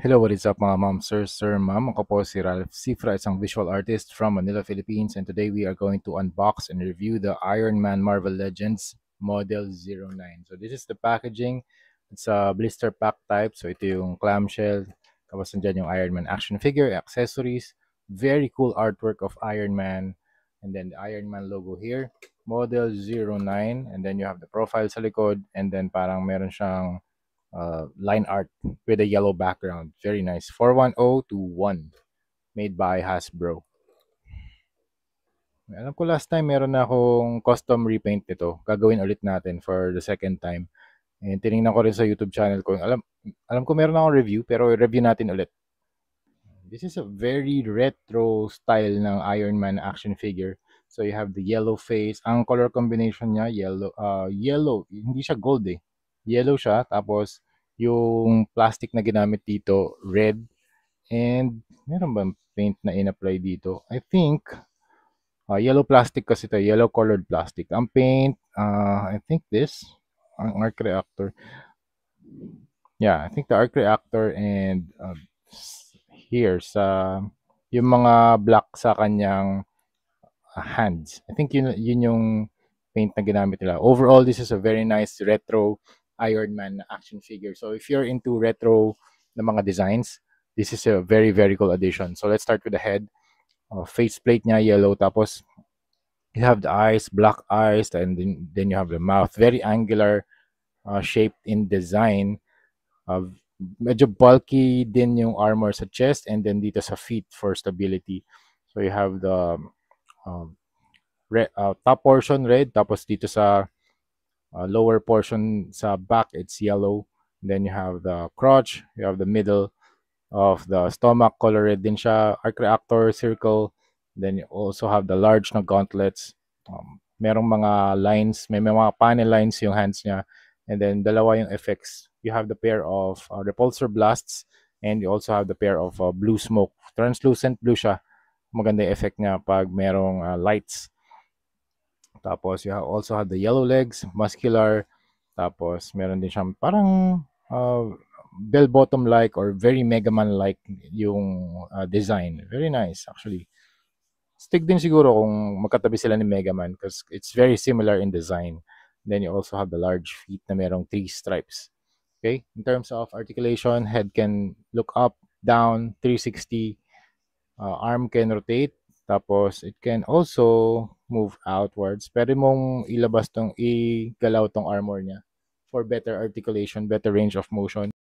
Hello, what is up mga ma'am, sir, ma'am. Ako po si Ralph Cifra, isang visual artist from Manila, Philippines. And today we are going to unbox and review the Iron Man Marvel Legends Model 09. So this is the packaging. It's a blister pack type. So ito yung clamshell. Tapos nandyan yung Iron Man action figure, accessories. Very cool artwork of Iron Man. And then the Iron Man logo here. Model 09. And then you have the profile sa likod. And then parang meron siyang line art with a yellow background. Very nice. 41021 made by Hasbro. Alam ko last time meron na akong custom repaint nito. Gagawin ulit natin for the second time. And tinignan ko rin sa YouTube channel ko. Alam ko meron akong review pero review natin ulit. This is a very retro style ng Iron Man action figure. So you have the yellow face. Ang color combination niya, yellow. Hindi siya gold eh. Yellow siya. Tapos yung plastic na ginamit dito, red. And meron bang paint na in-apply dito? I think yellow plastic kasi ito. Yellow colored plastic. Ang paint, I think this. Ang arc reactor. Yeah, I think the arc reactor and here sa yung mga black sa kanyang hands. I think yun yung paint na ginamit nila. Overall, this is a very nice retro Iron Man action figure. So if you're into retro na mga designs, this is a very, very cool addition. So let's start with the head. Faceplate niya, yellow. Tapos you have the eyes, black eyes, and then you have the mouth. Very angular, shaped in design. Medyo bulky din yung armor sa chest and then dito sa feet for stability. So you have the top portion red, tapos dito sa lower portion sa back it's yellow. Then you have the crotch, you have the middle of the stomach, color red din siya, arc reactor, circle. Then you also have the large na gauntlets. Merong mga lines, may mga panel lines yung hands niya. And then dalawa yung effects. You have the pair of repulsor blasts and you also have the pair of blue smoke. Translucent blue siya. Maganda yung effect niya pag merong lights. Tapos you also have the yellow legs, muscular. Tapos meron din siyang parang bell bottom like or very Mega Man like yung design. Very nice actually. Stick din siguro kung magkatabi sila ni Mega Man because it's very similar in design. Then you also have the large feet na merong 3 stripes. Okay? In terms of articulation, head can look up, down, 360. Arm can rotate. Tapos it can also move outwards. Pwede mong igalaw tong armor niya for better articulation, better range of motion.